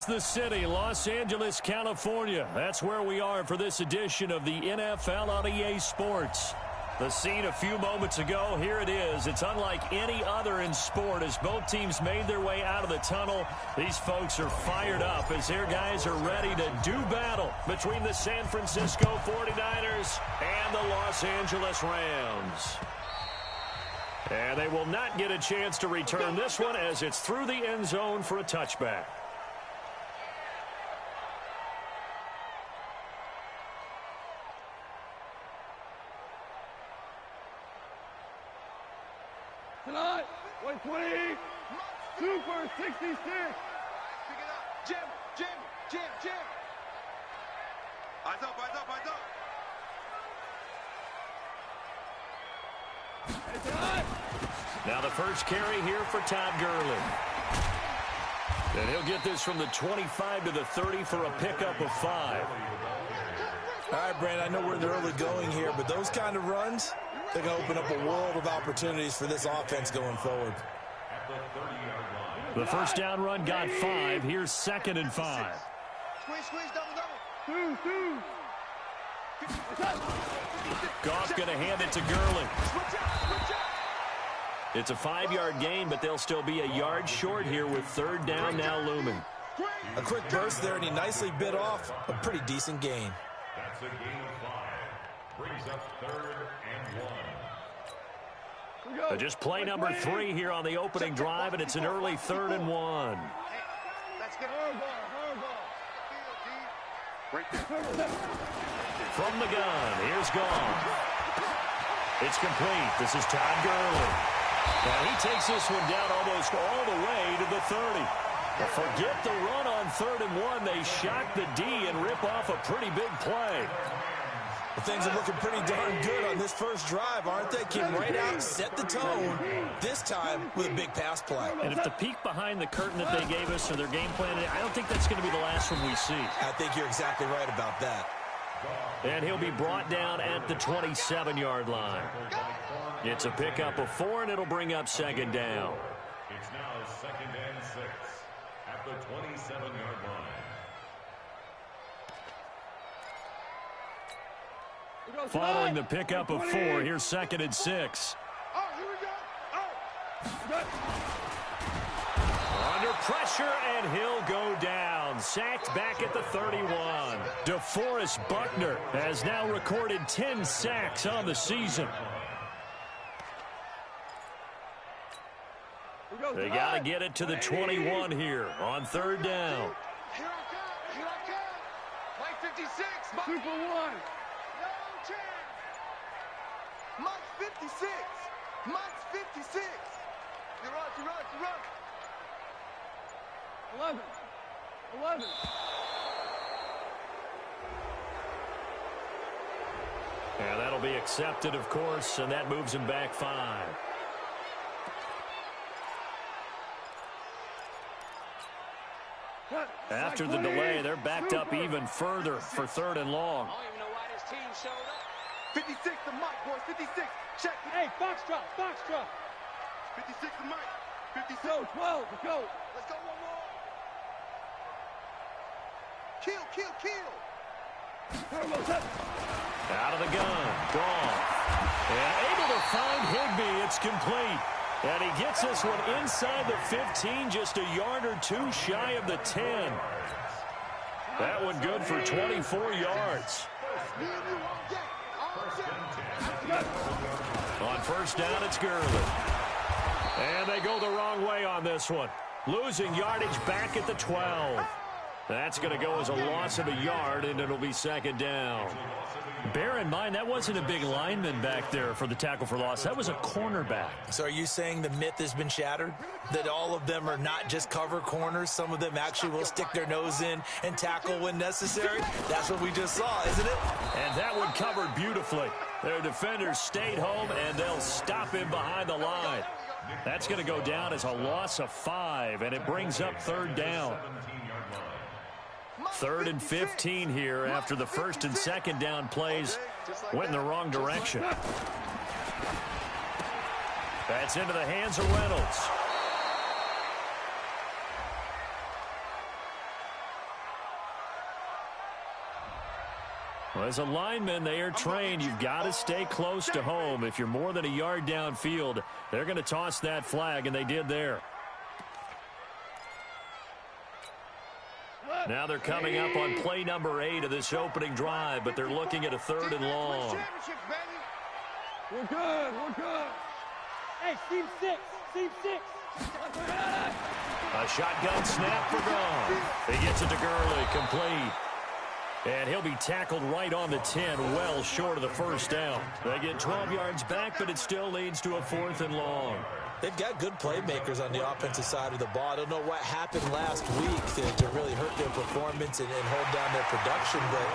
The city, Los Angeles, California. That's where we are for this edition of the NFL on EA Sports. The scene a few moments ago, here it is. It's unlike any other in sport as both teams made their way out of the tunnel. These folks are fired up as their guys are ready to do battle between the San Francisco 49ers and the Los Angeles Rams. And they will not get a chance to return this one as it's through the end zone for a touchback. Tonight, 120, Super 66. Pick it up. Jim. Eyes up. Now the first carry here for Todd Gurley. And he'll get this from the 25 to the 30 for a pickup of 5. All right, Brandon, I know we're in the early going here, but those kind of runs, they're going to open up a world of opportunities for this offense going forward. The first down run got 5. Here's 2nd and 5. Squeeze, double. Two. Goff going to hand it to Gurley. It's a 5-yard gain, but they'll still be a yard short here with 3rd down now looming. A quick burst there, and he nicely bit off a pretty decent gain. That's a gain of 5. Brings up 3rd and 1. Just play number 3 here on the opening drive, and it's an early 3rd and 1. Let's get From the gun, here's Goff. It's complete. This is Todd Gurley. And he takes this one down almost all the way to the 30. But forget the run on 3rd and 1. They shock the D and rip off a pretty big play. Well, things are looking pretty darn good on this first drive, aren't they? Came right out, set the tone, this time with a big pass play. And if the peek behind the curtain that they gave us or their game plan, I don't think that's going to be the last one we see. I think you're exactly right about that. And he'll be brought down at the 27-yard line. It's a pickup of 4, and it'll bring up 2nd down. It's now 2nd and 6 at the 27-yard line. Following the pickup of 4, here's 2nd and 6. Under pressure, and he'll go down. Sacked back at the 31. DeForest Buckner has now recorded 10 sacks on the season. They got to get it to the 21 here on 3rd down. Here I come. Mike 56. Super 1. No chance. Mike 56. Mike 56. You run. 11. And that'll be accepted, of course, and that moves him back 5. After the delay, they're backed up even further for 3rd and long. I don't even know why this team showed up. 56 to Mike, boys. 56. Check. Hey, box drop. 56 to Mike. 56. Go, 12. Let's go. Let's go one more. Kill. Out of the gun. Gone. And able to find Higbee. It's complete. And he gets this one inside the 15, just a yard or 2 shy of the 10. That one good for 24 yards. On 1st down, it's Gurley. And they go the wrong way on this one. Losing yardage back at the 12. That's going to go as a loss of a yard, and it'll be 2nd down. Bear in mind, that wasn't a big lineman back there for the tackle for loss. That was a cornerback. So are you saying the myth has been shattered? That all of them are not just cover corners? Some of them actually will stick their nose in and tackle when necessary? That's what we just saw, isn't it? And that one covered beautifully. Their defenders stayed home, and they'll stop him behind the line. That's going to go down as a loss of 5, and it brings up 3rd down. 3rd and 15 here after the 1st and 2nd down plays went in the wrong direction. That's into the hands of Reynolds. Well, as a lineman, they are trained. You've got to stay close to home. If you're more than a yard downfield, they're going to toss that flag, and they did there. Now they're coming up on play number 8 of this opening drive, but they're looking at a 3rd and long. We're good. We're good. Hey, Steve 6. Steve 6. A shotgun snap for Gone. He gets it to Gurley, complete. And he'll be tackled right on the 10, well short of the first down. They get 12 yards back, but it still leads to a 4th and long. They've got good playmakers on the offensive side of the ball. I don't know what happened last week to really hurt their performance and hold down their production, but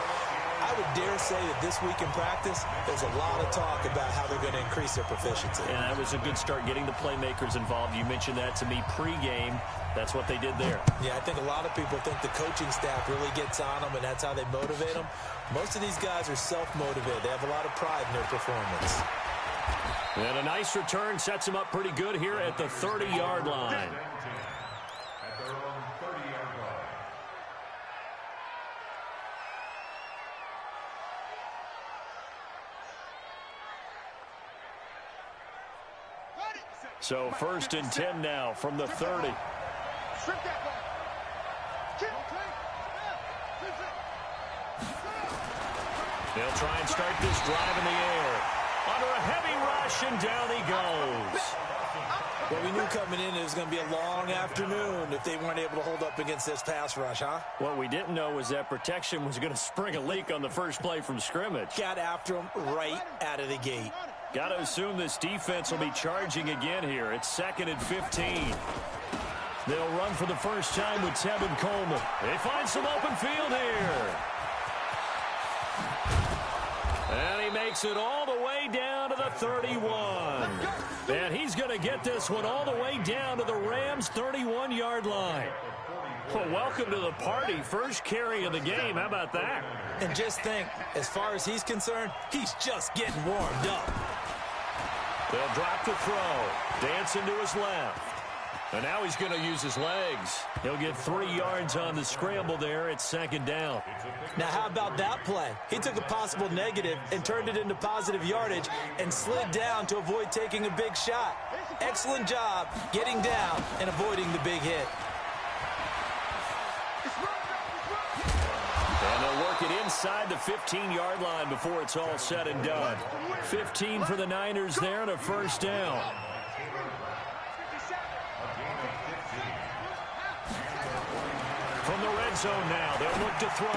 I would dare say that this week in practice, there's a lot of talk about how they're going to increase their proficiency. And that was a good start getting the playmakers involved. You mentioned that to me pregame. That's what they did there. Yeah, I think a lot of people think the coaching staff really gets on them, and that's how they motivate them. Most of these guys are self-motivated. They have a lot of pride in their performance. And a nice return sets them up pretty good here at the 30-yard line. At their own 30-yard line. So 1st and 10 now from the 30. Strip that ball. They'll try and start this drive in the air. Under a heavy rush, and down he goes. Well, we knew coming in it was going to be a long afternoon if they weren't able to hold up against this pass rush, huh? What we didn't know was that protection was going to spring a leak on the first play from scrimmage. Got after him right out of the gate. Got to assume this defense will be charging again here. It's 2nd and 15. They'll run for the first time with Tevin Coleman. They find some open field here. And he makes it all the way down to the 31. And he's going to get this one all the way down to the Rams' 31-yard line. Well, welcome to the party. First carry of the game. How about that? And just think, as far as he's concerned, he's just getting warmed up. They'll drop the throw. Dancing to his left. And now he's going to use his legs. He'll get 3 yards on the scramble there. It's 2nd down. Now, how about that play? He took a possible negative and turned it into positive yardage and slid down to avoid taking a big shot. Excellent job getting down and avoiding the big hit. And they'll work it inside the 15-yard line before it's all said and done. 15 for the Niners there and a first down. From the red zone now, they'll look to throw.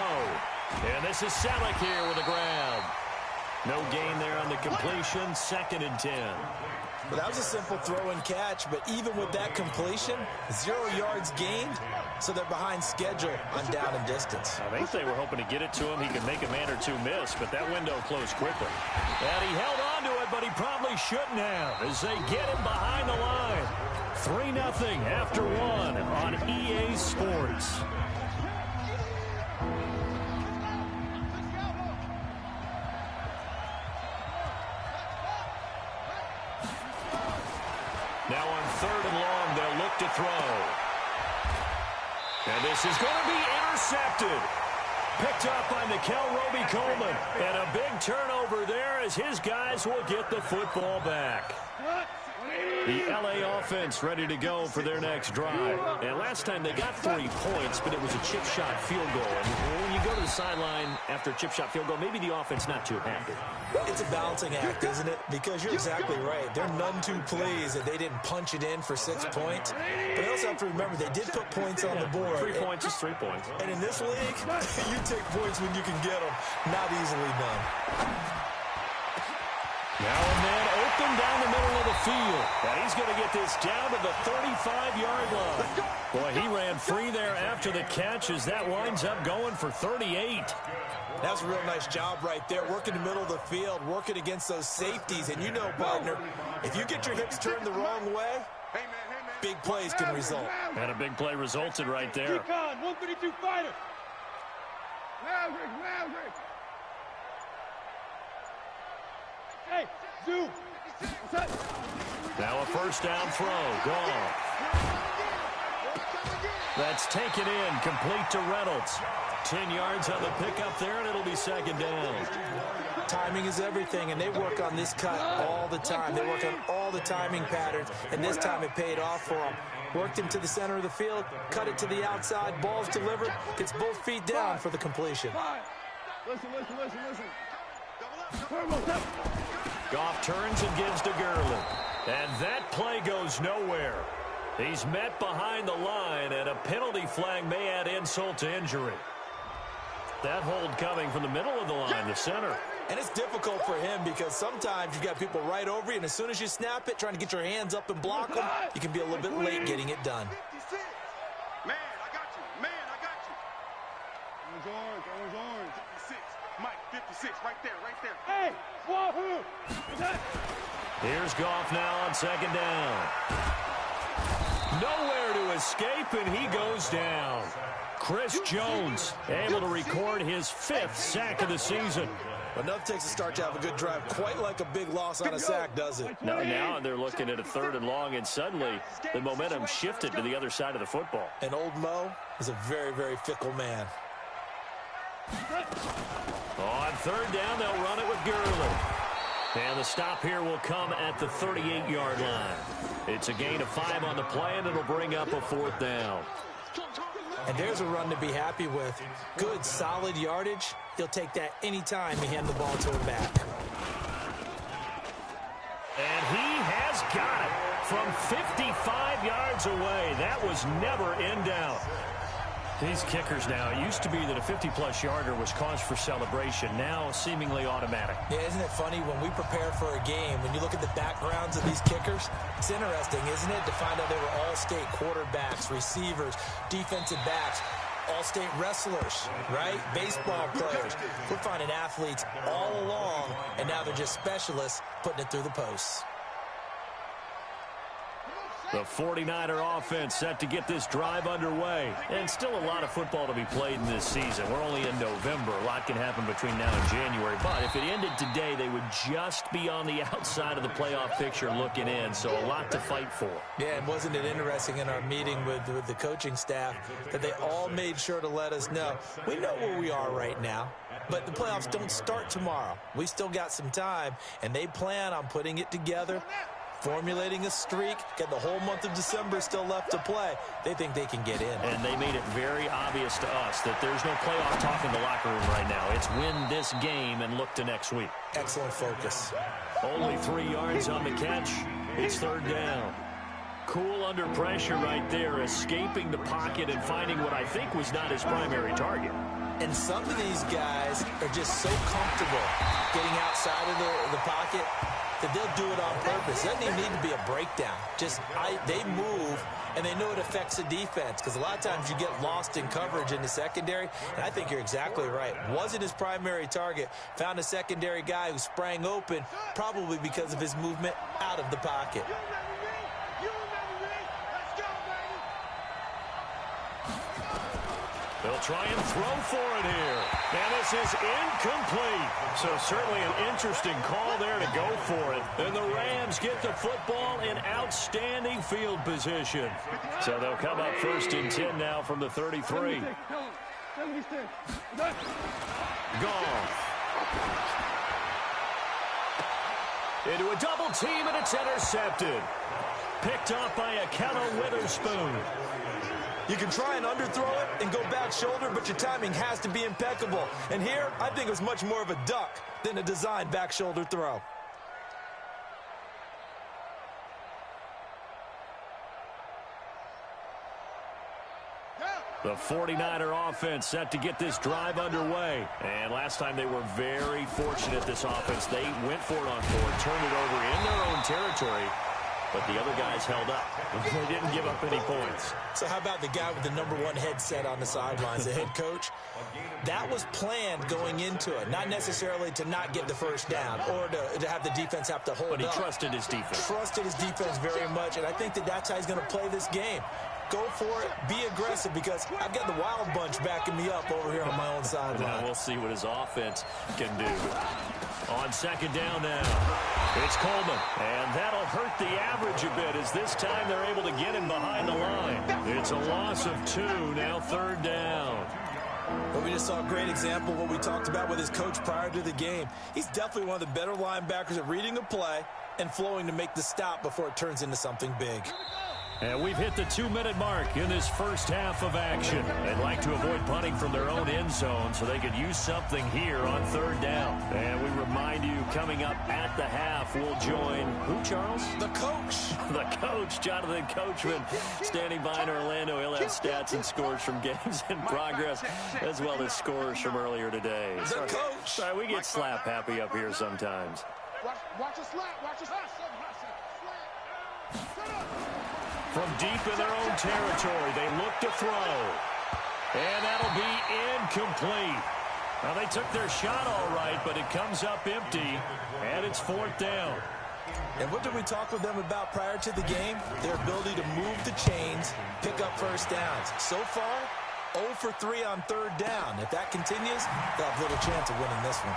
And this is Selleck here with a grab. No gain there on the completion, 2nd and 10. Well, that was a simple throw and catch, but even with that completion, 0 yards gained, so they're behind schedule on down and distance. I think they were hoping to get it to him. He could make a man or two miss, but that window closed quickly. And he held on to it, but he probably shouldn't have as they get him behind the line. 3-0 after 1 on EA Sports. Now on 3rd and long, they'll look to throw. And this is going to be intercepted. Picked up by Nickel Roby-Coleman. And a big turnover there as his guys will get the football back. The LA offense ready to go for their next drive. And last time they got 3 points, but it was a chip shot field goal. And when you go to the sideline after a chip shot field goal, maybe the offense not too happy. It's a balancing act, isn't it? Because you're exactly right. They're none too pleased that they didn't punch it in for 6 points. But they also have to remember they did put points on the board. 3 points is 3 points. And in this league, you take points when you can get them. Not easily done. Now a man open down the middle of the field. And he's going to get this down to the 35-yard line. Boy, he ran free there after the catch as that winds up going for 38. That's a real nice job right there, working the middle of the field, working against those safeties. And you know, partner, if you get your hips turned the wrong way, big plays can result. And a big play resulted right there. Recon, 132 fighter. Hey, zoom. Now a first down throw. Gone. That's taken in, complete to Reynolds. 10 yards on the pickup there, and it'll be second down. Timing is everything, and they work on this cut all the time. They work on all the timing patterns, and this time it paid off for them. Worked him to the center of the field, cut it to the outside, ball's delivered, gets both feet down for the completion. Listen. Goff turns and gives to Gurley. And that play goes nowhere. He's met behind the line, and a penalty flag may add insult to injury. That hold coming from the middle of the line, the center. And it's difficult for him because sometimes you got people right over you, and as soon as you snap it, trying to get your hands up and block them, you can be a little bit late getting it done. 56. Man, I got you. Orange. 56. Mike, 56, right there. Hey, wahoo! Here's Goff now on second down. Nowhere to escape, and he goes down. Chris Jones able to record his 5th sack of the season. Enough takes a start to have a good drive. Quite like a big loss on a sack, does it? No, now they're looking at a 3rd and long, and suddenly the momentum shifted to the other side of the football. And old Mo is a very, very fickle man. On 3rd down, they'll run it with Gurley. And the stop here will come at the 38-yard line. It's a gain of 5 on the play, and it'll bring up a 4th down. And there's a run to be happy with. Good, solid yardage. He'll take that anytime you hand the ball to him back. And he has got it from 55 yards away. That was never in doubt. These kickers now, it used to be that a 50-plus yarder was cause for celebration. Now seemingly automatic. Yeah, isn't it funny when we prepare for a game, when you look at the backgrounds of these kickers, it's interesting, isn't it, to find out they were all-state quarterbacks, receivers, defensive backs, all-state wrestlers, right? Baseball players. We're finding athletes all along, and now they're just specialists putting it through the posts. The 49er offense set to get this drive underway. And still a lot of football to be played in this season. We're only in November. A lot can happen between now and January. But if it ended today, they would just be on the outside of the playoff picture looking in. So a lot to fight for. Yeah, and wasn't it interesting in our meeting with the coaching staff that they all made sure to let us know, we know where we are right now, but the playoffs don't start tomorrow. We still got some time, and they plan on putting it together, formulating a streak, get the whole month of December still left to play. They think they can get in. And they made it very obvious to us that there's no playoff talk in the locker room right now. It's win this game and look to next week. Excellent focus. Only 3 yards on the catch. It's 3rd down. Cool under pressure right there, escaping the pocket and finding what I think was not his primary target. And some of these guys are just so comfortable getting outside of the pocket that they'll do it on purpose. It doesn't even need to be a breakdown. They move, and they know it affects the defense, because a lot of times you get lost in coverage in the secondary, and I think you're exactly right. Wasn't his primary target. Found a secondary guy who sprang open, probably because of his movement out of the pocket. They'll try and throw for it here. And this is incomplete. So certainly an interesting call there to go for it. And the Rams get the football in outstanding field position. So they'll come up 1st and 10 now from the 33. Goff. Into a double team, and it's intercepted. Picked up by Akello Witherspoon. You can try and underthrow it and go back shoulder, but your timing has to be impeccable. And here, I think it was much more of a duck than a designed back shoulder throw. The 49er offense set to get this drive underway. And last time they were very fortunate, this offense. They went for it on 4, turned it over in their own territory. But the other guys held up. They didn't give up any points. So how about the guy with the #1 headset on the sidelines, the head coach? That was planned going into it. Not necessarily to not get the first down or to have the defense have to hold up. But he trusted his defense. Trusted his defense very much, and I think that's how he's going to play this game. Go for it. Be aggressive, because I've got the Wild Bunch backing me up over here on my own sideline. Now we'll see what his offense can do. On second down now, it's Coleman. And that'll hurt the average a bit as this time they're able to get him behind the line. It's a loss of 2, now third down. Well, we just saw a great example of what we talked about with his coach prior to the game. He's definitely one of the better linebackers at reading a play and flowing to make the stop before it turns into something big. And we've hit the 2-minute mark in this first half of action. They'd like to avoid punting from their own end zone so they could use something here on third down. And we remind you, coming up at the half, we'll join who, Charles? The coach. The coach, Jonathan Coachman, standing by in Orlando. He'll have stats and scores from games in progress, as well as scores from earlier today. The coach. Sorry, we get slap happy up here sometimes. Watch a slap. Watch a slap. From deep in their own territory, they look to throw. And that'll be incomplete. Now, they took their shot all right, but it comes up empty, and it's fourth down. And what did we talk with them about prior to the game? Their ability to move the chains, pick up first downs. So far, 0 for 3 on third down. If that continues, they'll have little chance of winning this one.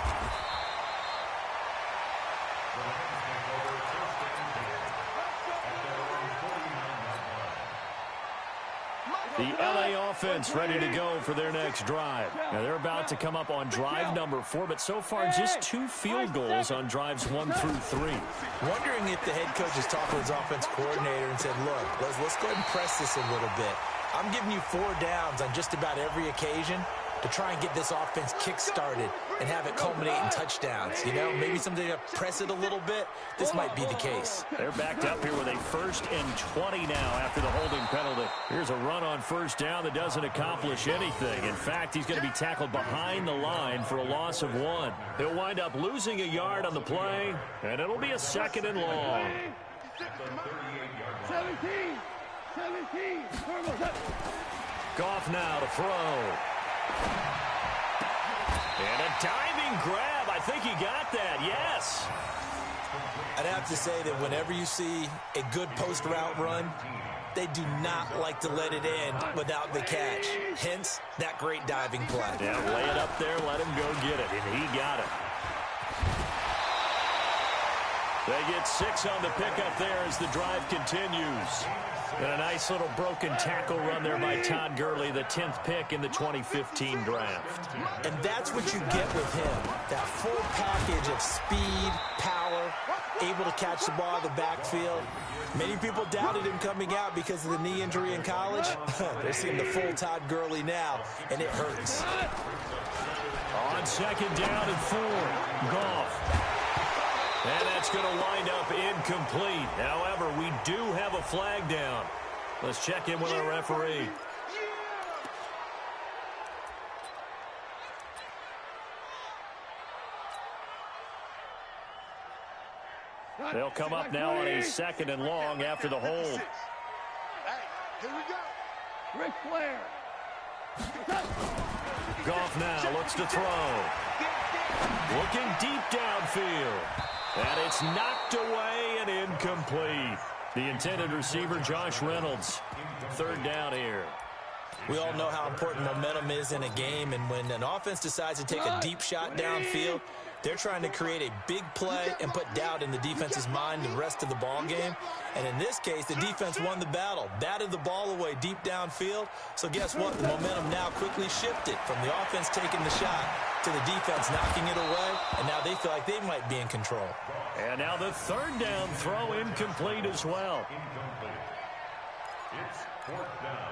The LA offense ready to go for their next drive. Now, they're about to come up on drive number 4, but so far just 2 field goals on drives 1 through 3. Wondering if the head coach has talked with his offense coordinator and said, look, let's go ahead and press this a little bit. I'm giving you 4 downs on just about every occasion to try and get this offense kick-started and have it culminate in touchdowns. You know, maybe something to press it a little bit. This might be the case. They're backed up here with a 1st and 20 now after the holding penalty. Here's a run on first down that doesn't accomplish anything. In fact, he's going to be tackled behind the line for a loss of 1. He'll wind up losing a yard on the play, and it'll be a 2nd and long. 17. Goff now to throw. And a diving grab. I think he got that. Yes. I'd have to say that whenever you see a good post route run, they do not like to let it end without the catch. Hence, that great diving play. Yeah, lay it up there, let him go get it, and he got it. They get 6 on the pickup there as the drive continues. And a nice little broken tackle run there by Todd Gurley, the 10th pick in the 2015 draft. And that's what you get with him, that full package of speed, power, able to catch the ball in the backfield. Many people doubted him coming out because of the knee injury in college. They're seeing the full Todd Gurley now, and it hurts. On second down and 4, Goff. And that's going to wind up incomplete. However, we do have a flag down. Let's check in with our referee. They'll come up now on a 2nd and long after the hold. Hey, here we go. Ric Flair. Goff now looks to throw. Looking deep downfield. And it's knocked away and incomplete. The intended receiver, Josh Reynolds. 3rd down here. We all know how important momentum is in a game, and when an offense decides to take a deep shot downfield, they're trying to create a big play and put doubt in the defense's mind the rest of the ball game. And in this case, the defense won the battle, batted the ball away deep downfield. So guess what? The momentum now quickly shifted from the offense taking the shot to the defense knocking it away, and now they feel like they might be in control. And now the 3rd down throw incomplete as well. Incomplete. It's 4th down.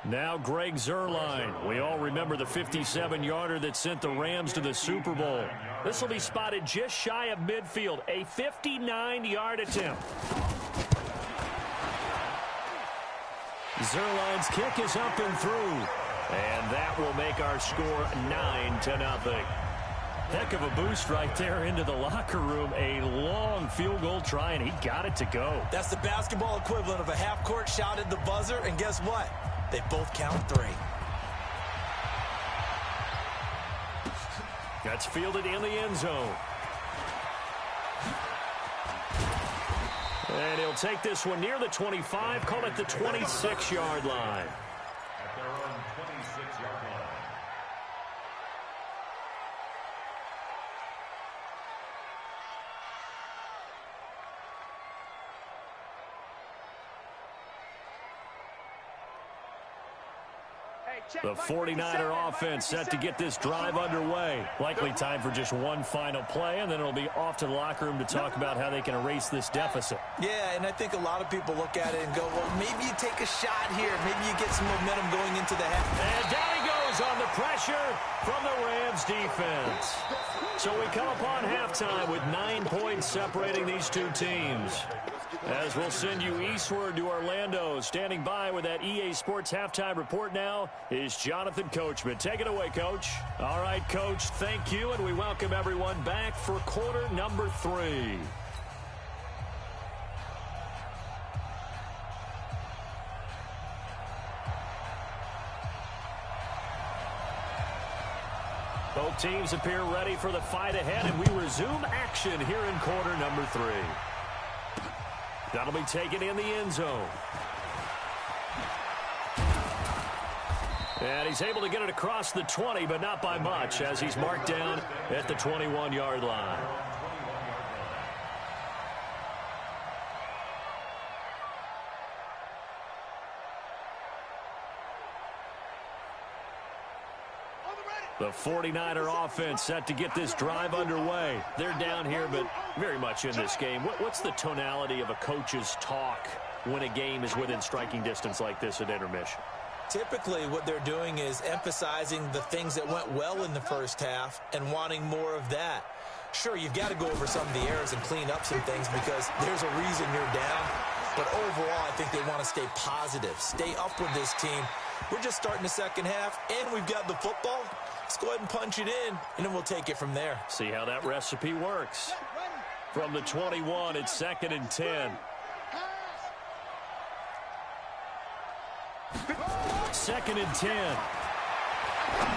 Now Greg Zuerlein. We all remember the 57-yarder that sent the Rams to the Super Bowl. This will be spotted just shy of midfield. A 59-yard attempt. Zuerlein's kick is up and through. And that will make our score 9-0. Heck of a boost right there into the locker room. A long field goal try, and he got it to go. That's the basketball equivalent of a half-court shot at the buzzer, and guess what? They both count 3. That's fielded in the end zone. And he'll take this one near the 25, call it the 26-yard line. At their own 26-yard line. The 49er offense set to get this drive underway. Likely time for just one final play, and then it'll be off to the locker room to talk about how they can erase this deficit. Yeah, and I think a lot of people look at it and go, well, maybe you take a shot here. Maybe you get some momentum going into the half. And down he goes on the pressure from the Rams defense. So we come upon halftime with 9 points separating these two teams. As we'll send you eastward to Orlando. Standing by with that EA Sports halftime report now is Jonathan Coachman. Take it away, Coach. All right, Coach, thank you, and we welcome everyone back for quarter number 3. Both teams appear ready for the fight ahead, and we resume action here in quarter number 3. That'll be taken in the end zone. And he's able to get it across the 20, but not by much, as he's marked down at the 21-yard line. The 49er offense set to get this drive underway. They're down here, but very much in this game. What's the tonality of a coach's talk when a game is within striking distance like this at intermission? Typically, what they're doing is emphasizing the things that went well in the first half and wanting more of that. Sure, you've got to go over some of the errors and clean up some things because there's a reason you're down. But overall, I think they want to stay positive, stay up with this team. We're just starting the second half, and we've got the football. Let's go ahead and punch it in, and then we'll take it from there. See how that recipe works. From the 21, it's 2nd and 10. 2nd and 10.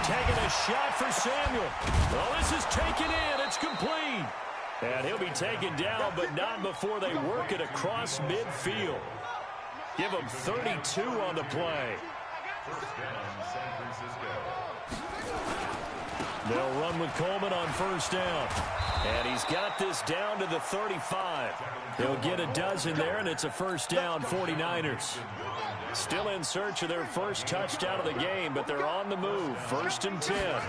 Taking a shot for Samuel. Well, this is taken in. It's complete. And he'll be taken down, but not before they work it across midfield. Give him 32 on the play. First down, San Francisco. They'll run with Coleman on first down. And he's got this down to the 35. They'll get a dozen there, and it's a first down, 49ers. Still in search of their first touchdown of the game, but they're on the move. 1st and 10.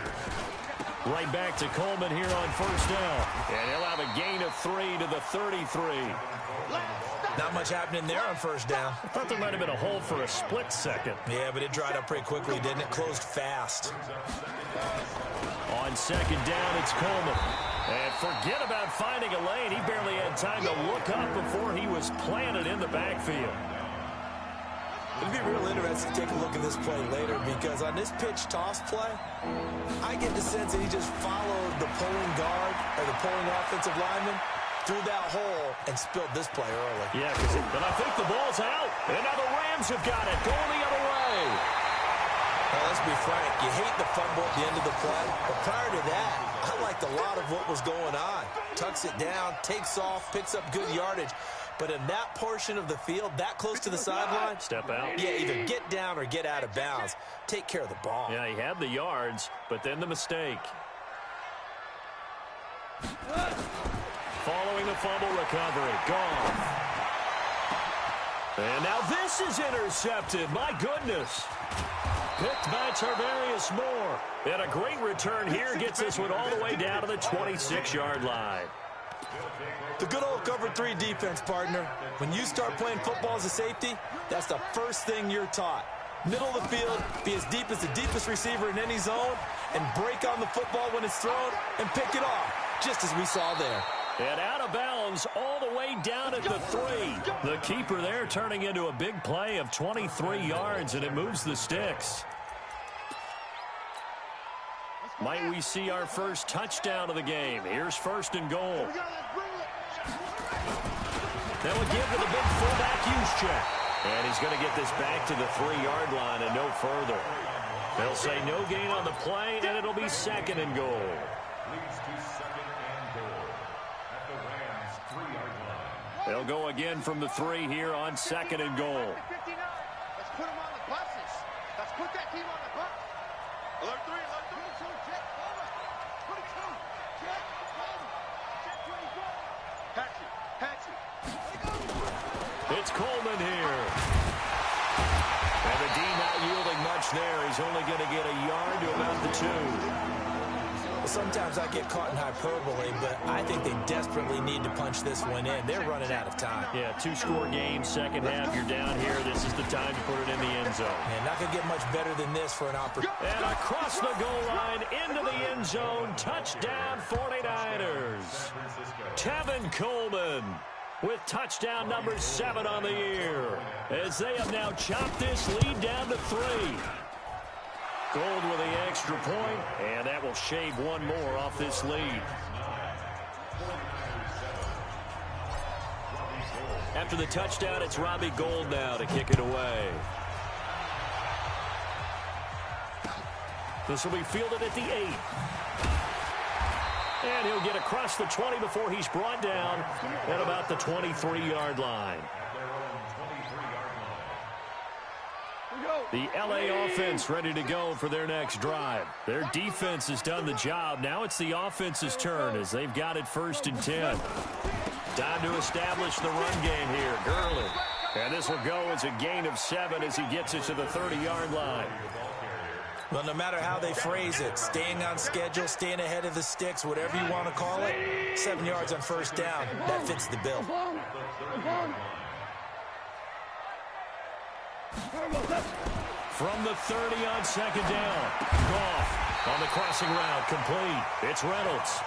Right back to Coleman here on first down. And he'll have a gain of 3 to the 33. Not much happening there on first down. I thought there might have been a hole for a split second. Yeah, but it dried up pretty quickly, didn't it? Closed fast. On 2nd down, it's Coleman. And forget about finding a lane. He barely had time to look up before he was planted in the backfield. It'd be real interesting to take a look at this play later because on this pitch toss play, I get the sense that he just followed the pulling guard or the pulling offensive lineman through that hole and spilled this play early. Yeah, but I think the ball's out. And now the Rams have got it, going the other way. Well, let's be frank. You hate the fumble at the end of the play. But prior to that, I liked a lot of what was going on. Tucks it down, takes off, picks up good yardage. But in that portion of the field, that close to the sideline, step out. Yeah, either get down or get out of bounds. Take care of the ball. Yeah, he had the yards, but then the mistake. Following the fumble recovery. Gone. And now this is intercepted. My goodness. Picked by Tarvarius Moore. And a great return here gets this one all the way down to the 26-yard line. The good old cover 3 defense, partner. When you start playing football as a safety, that's the first thing you're taught. Middle of the field, be as deep as the deepest receiver in any zone, and break on the football when it's thrown and pick it off, just as we saw there. And out of bounds all the way down at the 3. The keeper there turning into a big play of 23 yards, and it moves the sticks. Might we see our first touchdown of the game? Here's 1st and goal. That will give to the big fullback Juszczyk. And he's going to get this back to the 3-yard line and no further. They'll say no gain on the play, and it'll be 2nd and goal. Leads to 2nd and goal at the Rams' 3-yard line. They'll go again from the 3 here on 2nd and goal. Let's put them on the buses. Let's put that team on the bus. Alert 3, alert 3. Check, over. 22. Check, over. Check 24. Patchy, Patchy. It's Coleman here. And the D not yielding much there. He's only going to get a yard to about the 2. Well, sometimes I get caught in hyperbole, but I think they desperately need to punch this one in. They're running out of time. Yeah, 2-score game, second half. You're down here. This is the time to put it in the end zone. And not going to get much better than this for an opportunity. And across the goal line, into the end zone. Touchdown, 49ers. Tevin Coleman with touchdown number 7 on the year, as they have now chopped this lead down to 3. Gold with the extra point, and that will shave one more off this lead. After the touchdown, it's Robbie Gould now to kick it away. This will be fielded at the 8. And he'll get across the 20 before he's brought down at about the 23-yard line. The L.A. offense ready to go for their next drive. Their defense has done the job. Now it's the offense's turn as they've got it 1st and 10. Time to establish the run game here. Gurley. And this will go as a gain of 7 as he gets it to the 30-yard line. Well, no matter how they phrase it, staying on schedule, staying ahead of the sticks, whatever you want to call it, 7 yards on 1st down, that fits the bill. From the 30 on 2nd down. Goff on the crossing route, complete. It's Reynolds.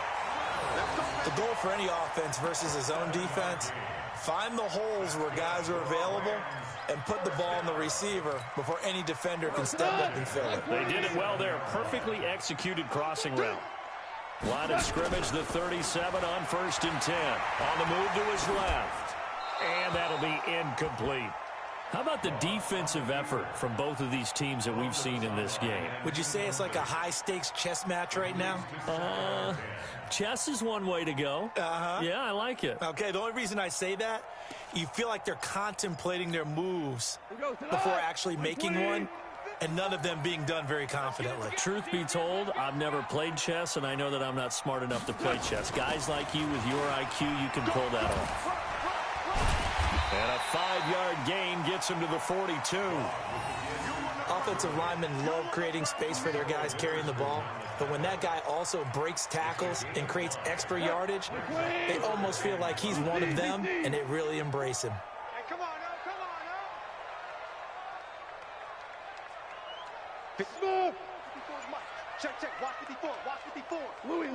The goal for any offense versus his own defense, find the holes where guys are available and put the ball on the receiver before any defender can step up and fill it. They did it well there. Perfectly executed crossing route. Line of scrimmage, the 37 on 1st and 10. On the move to his left. And that'll be incomplete. How about the defensive effort from both of these teams that we've seen in this game? Would you say it's like a high-stakes chess match right now? Chess is one way to go. Yeah, I like it. Okay, the only reason I say that, you feel like they're contemplating their moves before actually making one, and none of them being done very confidently. Truth be told, I've never played chess, and I know that I'm not smart enough to play chess. Guys like you with your IQ, you can pull that off. And a 5-yard gain gets him to the 42. Offensive linemen love creating space for their guys carrying the ball, but when that guy also breaks tackles and creates extra yardage, they almost feel like he's one of them, and they really embrace him. Hey, come on now, come on now. Move. Check, watch 54, watch 54. Louis.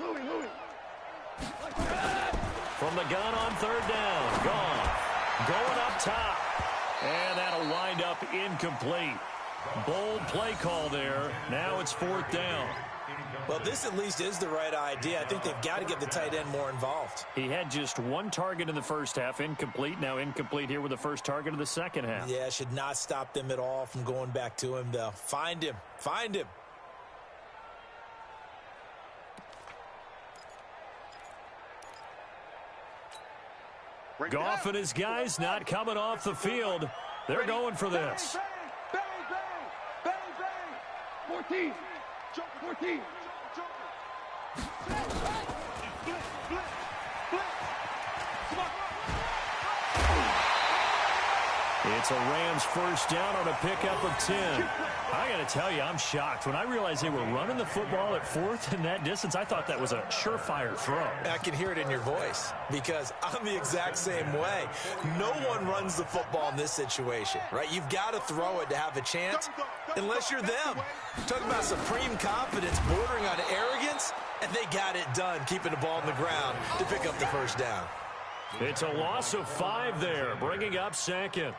From the gun on 3rd down, gone. Going up top. And that'll wind up incomplete. Bold play call there. Now it's 4th down. Well, this at least is the right idea. I think they've got to get the tight end more involved. He had just 1 target in the first half, incomplete. Now incomplete here with the first target of the second half. Yeah, should not stop them at all from going back to him, though. Find him. Goff and his guys not coming off the field. They're going for this. Bang. 14. 14. It's a Rams 1st down on a pickup of 10. I got to tell you, I'm shocked. When I realized they were running the football at 4th in that distance, I thought that was a surefire throw. I can hear it in your voice because I'm the exact same way. No one runs the football in this situation, right? You've got to throw it to have a chance unless you're them. Talk about supreme confidence bordering on arrogance, and they got it done keeping the ball on the ground to pick up the 1st down. It's a loss of 5 there, bringing up 2nd.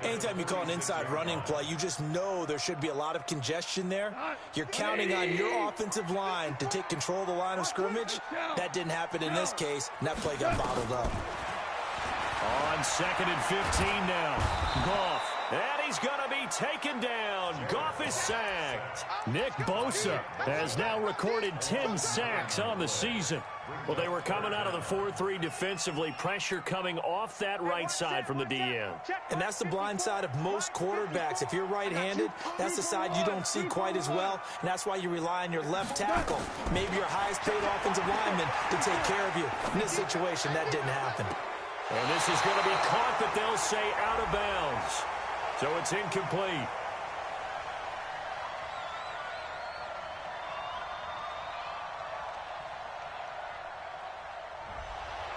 Anytime you call an inside running play, you just know there should be a lot of congestion there. You're counting on your offensive line to take control of the line of scrimmage. That didn't happen in this case, and that play got bottled up. On 2nd and 15 now. Goff. And he's going to be taken down. Goff is sacked. Nick Bosa has now recorded 10 sacks on the season. Well, they were coming out of the 4-3 defensively. Pressure coming off that right side from the DN. And that's the blind side of most quarterbacks. If you're right-handed, that's the side you don't see quite as well. And that's why you rely on your left tackle, maybe your highest-paid offensive lineman, to take care of you. In this situation, that didn't happen. And this is going to be caught, but they'll say out of bounds. So it's incomplete.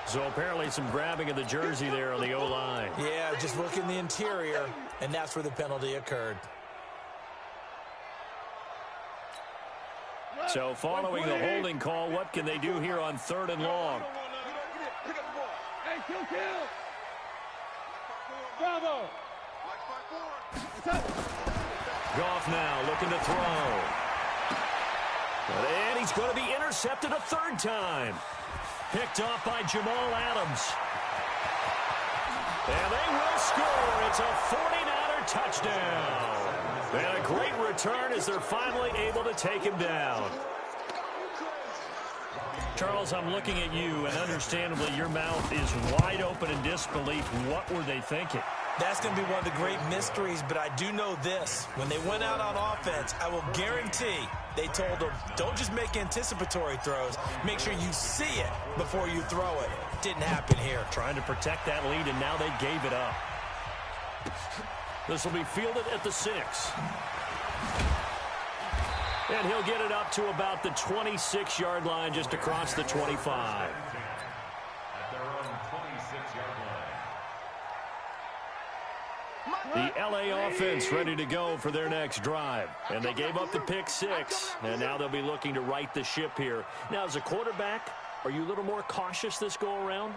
So apparently some grabbing of the jersey there on the O-line. Yeah, just look in the interior, and that's where the penalty occurred. So following the holding call, what can they do here on 3rd and long? Hey, kill. Bravo. Goff now looking to throw. And he's going to be intercepted a 3rd time. Picked off by Jamal Adams. And they will score. It's a 49er touchdown. And a great return as they're finally able to take him down. Charles, I'm looking at you, and understandably your mouth is wide open in disbelief. What were they thinking? That's going to be one of the great mysteries, but I do know this. When they went out on offense, I will guarantee they told them, don't just make anticipatory throws. Make sure you see it before you throw it. Didn't happen here. Trying to protect that lead, and now they gave it up. This will be fielded at the 6. And he'll get it up to about the 26-yard line, just across the 25. At their own 26-yard line. The L.A. offense ready to go for their next drive. And they gave up the pick 6, and now they'll be looking to right the ship here. Now, as a quarterback, are you a little more cautious this go-around?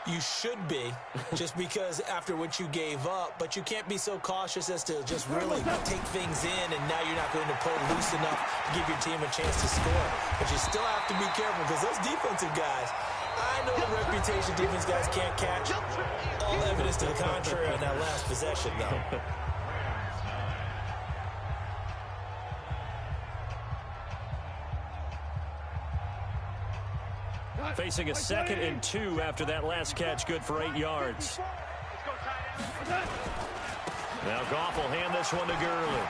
You should be, just because after what you gave up, but you can't be so cautious as to just really take things in, and now you're not going to pull loose enough to give your team a chance to score. But you still have to be careful, because those defensive guys, I know the reputation defense guys can't catch. All evidence to the contrary on that last possession, though. Facing a 2nd and 2 after that last catch, good for 8 yards. Now Goff will hand this one to Gurley.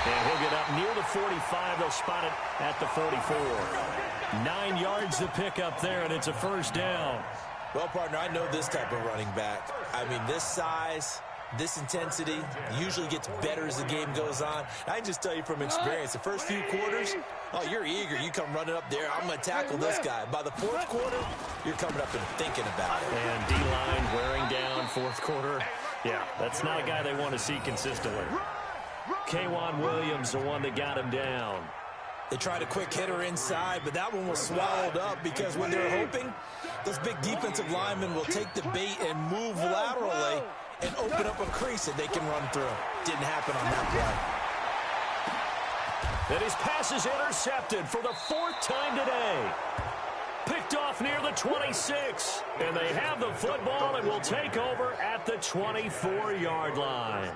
And he'll get up near the 45. They'll spot it at the 44. 9 yards to pick up there, and it's a 1st down. Well, partner, I know this type of running back. I mean, this size, this intensity usually gets better as the game goes on. I can just tell you from experience, the first few quarters, oh, you're eager. You come running up there. I'm going to tackle this guy. By the 4th quarter, you're coming up and thinking about it. And D-line wearing down 4th quarter. Yeah, that's not a guy they want to see consistently. K'Wan Williams, the one that got him down. They tried a quick hitter inside, but that one was swallowed up because when they're hoping, those big defensive linemen will take the bait and move laterally and open up a crease that they can run through. Didn't happen on that play. And his pass is intercepted for the 4th time today. Picked off near the 26. And they have the football and will take over at the 24-yard line.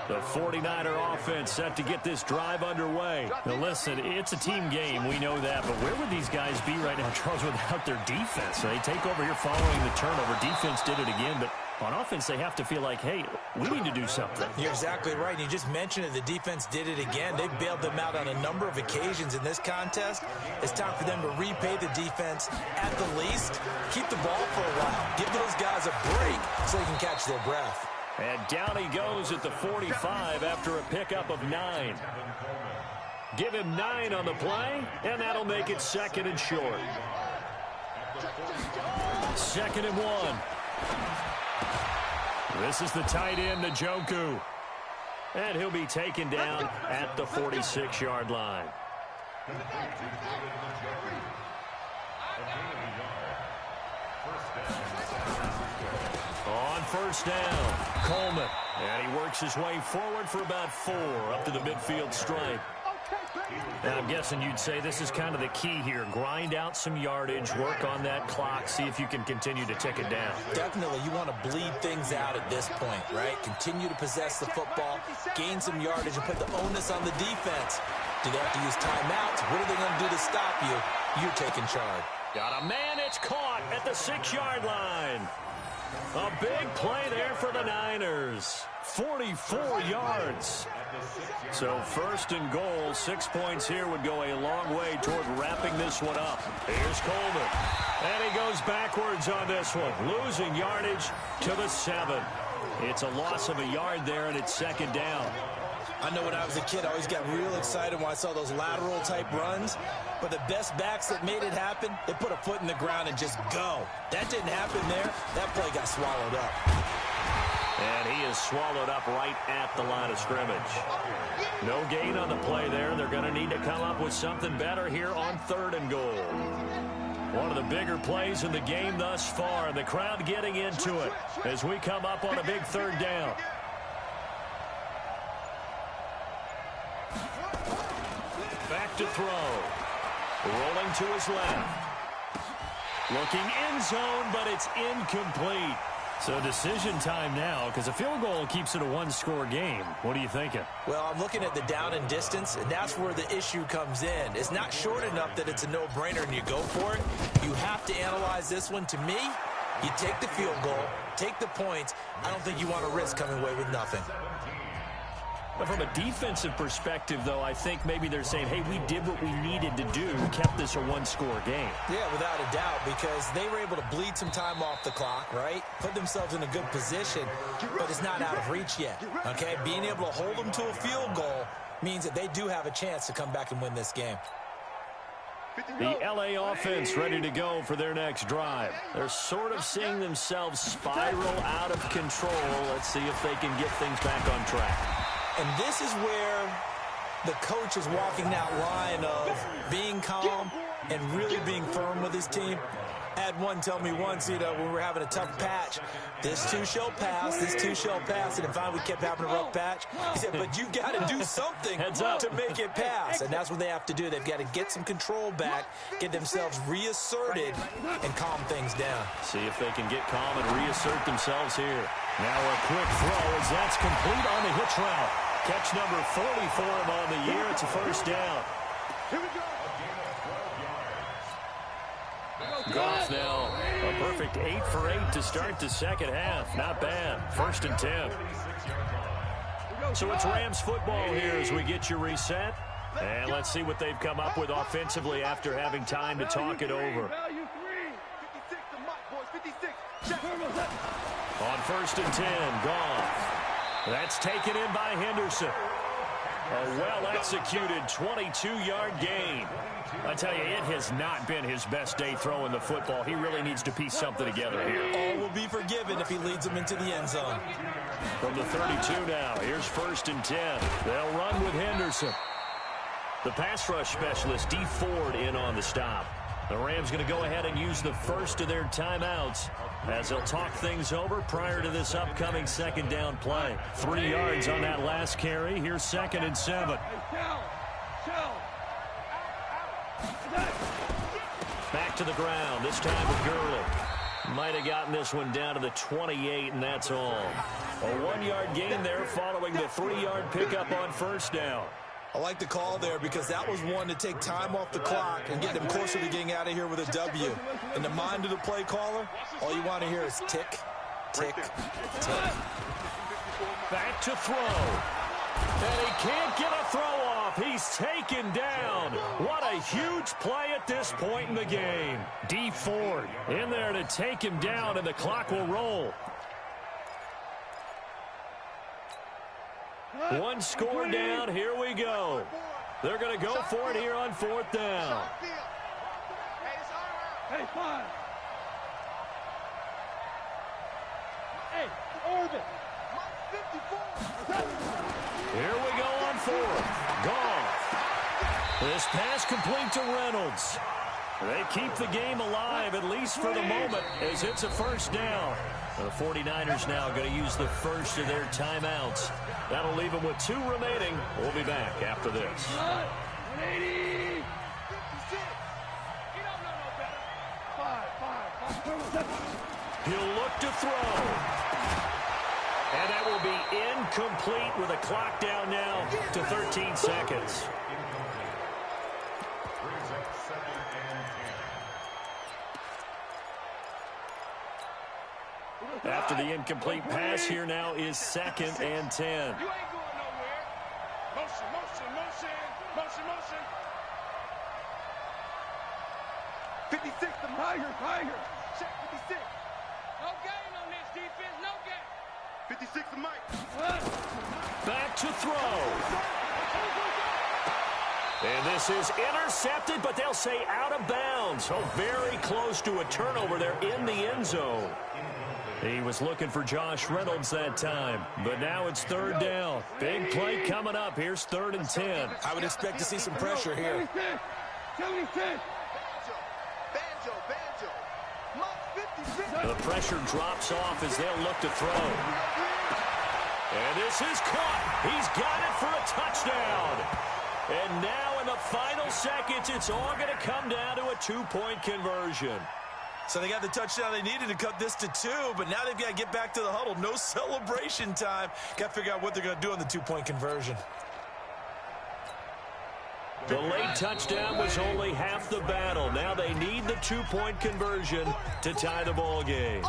The 49er offense set to get this drive underway. Now listen, it's a team game, we know that, but where would these guys be right now, Charles, without their defense? They take over here following the turnover. Defense did it again, but on offense they have to feel like, hey, we need to do something. You're exactly right. You just mentioned it. The defense did it again. They bailed them out on a number of occasions in this contest. It's time for them to repay the defense at the least. Keep the ball for a while. Give those guys a break so they can catch their breath. And down he goes at the 45 after a pickup of 9. Give him 9 on the play, and that'll make it 2nd and short. 2nd and 1. This is the tight end, Njoku. And he'll be taken down at the 46-yard line. On 1st down, Coleman. And he works his way forward for about 4 up to the midfield stripe. And I'm guessing you'd say this is kind of the key here. Grind out some yardage, work on that clock, see if you can continue to tick it down. Definitely. You want to bleed things out at this point, right? Continue to possess the football, gain some yardage, and put the onus on the defense. Do they have to use timeouts? What are they going to do to stop you? You're taking charge. Got a man, it's caught at the 6-yard line. A big play there for the Niners. 44 yards. So 1st and goal, 6 points here would go a long way toward wrapping this one up. Here's Coleman. And he goes backwards on this one, losing yardage to the 7. It's a loss of a yard there, and it's second down. I know when I was a kid, I always got real excited when I saw those lateral-type runs. But the best backs that made it happen, they put a foot in the ground and just go. That didn't happen there. That play got swallowed up. And he is swallowed up right at the line of scrimmage. No gain on the play there. They're going to need to come up with something better here on 3rd and goal. One of the bigger plays in the game thus far, and the crowd getting into it as we come up on a big 3rd down. Back to throw. Rolling to his left. Looking end zone, but it's incomplete. So decision time now, because a field goal keeps it a one-score game. What are you thinking? Well, I'm looking at the down and distance, and that's where the issue comes in. It's not short enough that it's a no-brainer and you go for it. You have to analyze this one. To me, you take the field goal, take the points. I don't think you want to risk coming away with nothing. But from a defensive perspective, though, I think maybe they're saying, hey, we did what we needed to do, kept this a one-score game. Yeah, without a doubt, because they were able to bleed some time off the clock, right? Put themselves in a good position, but it's not out of reach yet, okay? Being able to hold them to a field goal means that they do have a chance to come back and win this game. The LA offense ready to go for their next drive. They're sort of seeing themselves spiral out of control. Let's see if they can get things back on track. And this is where the coach is walking that line of being calm and really being firm with his team. I had one tell me once, when we were having a tough patch, this too shall pass, this too shall pass. And finally we kept having a rough patch. He said, but you got to do something to make it pass. And that's what they have to do. They've got to get some control back, get themselves reasserted, and calm things down. See if they can get calm and reassert themselves here. Now a quick throw as that's complete on the hitch route. Catch number 40 for him on the year. It's a first down. Here we go. Goff now a perfect 8 for 8 to start the second half. Not bad. 1st and 10. So it's Rams football here as we get you reset. And let's see what they've come up with offensively after having time to talk it over. On 1st and 10, Goff. That's taken in by Henderson. A well-executed 22-yard gain. I tell you, it has not been his best day throwing the football. He really needs to piece something together here. All will be forgiven if he leads them into the end zone. From the 32 now, here's 1st and 10. They'll run with Henderson. The pass rush specialist, D. Ford, in on the stop. The Rams going to go ahead and use the first of their timeouts as they'll talk things over prior to this upcoming second down play. 3 yards on that last carry. Here's 2nd and 7. Back to the ground, this time with Gurley. Might have gotten this one down to the 28, and that's all. A 1-yard gain there following the 3-yard pickup on 1st down. I like the call there because that was one to take time off the clock and get them closer to getting out of here with a W. In the mind of the play caller, all you want to hear is tick, tick, tick. Back to throw. And he can't get a throw off. He's taken down. What a huge play at this point in the game. D. Ford in there to take him down, and the clock will roll. One score down. Here we go. They're going to go for it here on 4th down. Hey, fine. Hey, Orbit. Here we go on 4th. Goff. This pass complete to Reynolds. They keep the game alive, at least for the moment, as it's a 1st down. The 49ers now going to use the first of their timeouts. That'll leave them with 2 remaining. We'll be back after this. 180. He'll look to throw. And that will be incomplete with a clock down now to 13 seconds. After the incomplete pass, here now is 2nd and 10. You ain't going nowhere. Motion, motion, motion, motion, motion. 56, the Tiger. Check 56. No gain on this defense, no gain. 56 to Mike. Back to throw. And this is intercepted, but they'll say out of bounds. Oh, very close to a turnover there in the end zone. He was looking for Josh Reynolds that time, but now it's third down. Big play coming up. Here's 3rd and 10. I would expect to see some pressure here. The pressure drops off as they'll look to throw. And this is caught. He's got it for a touchdown. And now in the final seconds, it's all going to come down to a 2-point conversion. So they got the touchdown they needed to cut this to 2, but now they've got to get back to the huddle. No celebration time. Got to figure out what they're going to do on the 2-point conversion. The late touchdown was only half the battle. Now they need the 2-point conversion to tie the ball game.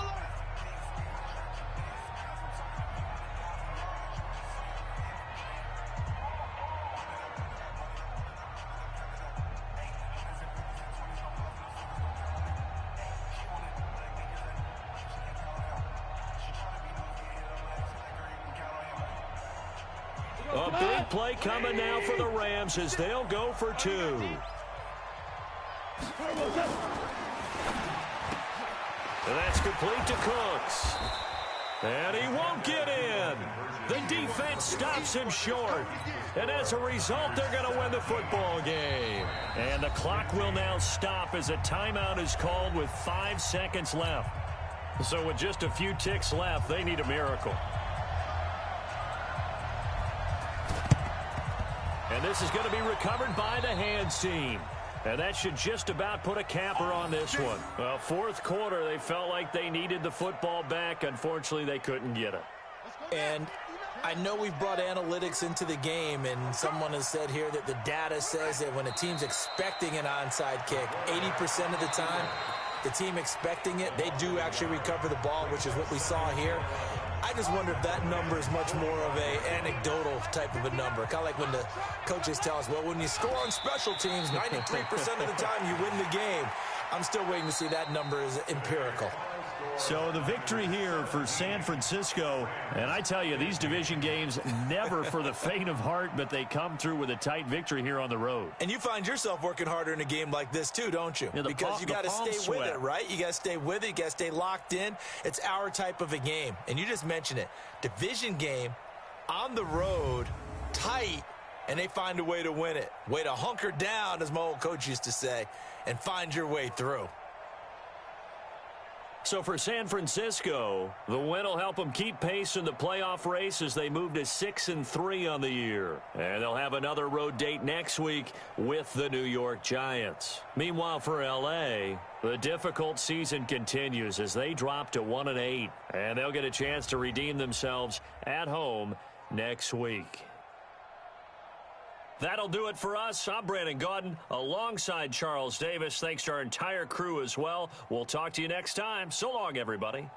A big play coming now for the Rams as they'll go for 2. And that's complete to Cooks. And he won't get in. The defense stops him short. And as a result, they're going to win the football game. And the clock will now stop as a timeout is called with 5 seconds left. So with just a few ticks left, they need a miracle. And this is going to be recovered by the hands team. And that should just about put a capper on this one. Well, 4th quarter, they felt like they needed the football back. Unfortunately, they couldn't get it. And I know we've brought analytics into the game, and someone has said here that the data says that when a team's expecting an onside kick, 80% of the time, the team expecting it, they do actually recover the ball, which is what we saw here. I just wonder if that number is much more of a anecdotal type of a number. Kind of like when the coaches tell us, well, when you score on special teams, 93% of the time you win the game. I'm still waiting to see that number is empirical. So the victory here for San Francisco, and I tell you, these division games never for the faint of heart, but they come through with a tight victory here on the road. And you find yourself working harder in a game like this too, don't you? Yeah, because you got to stay with it, right? You got to stay with it. You got to stay locked in. It's our type of a game. And you just mentioned it. Division game, on the road, tight, and they find a way to win it. Way to hunker down, as my old coach used to say, and find your way through. So for San Francisco, the win will help them keep pace in the playoff race as they move to 6-3 on the year. And they'll have another road date next week with the New York Giants. Meanwhile, for L.A., the difficult season continues as they drop to 1-8. And they'll get a chance to redeem themselves at home next week. That'll do it for us. I'm Brandon Gaudin alongside Charles Davis. Thanks to our entire crew as well. We'll talk to you next time. So long, everybody.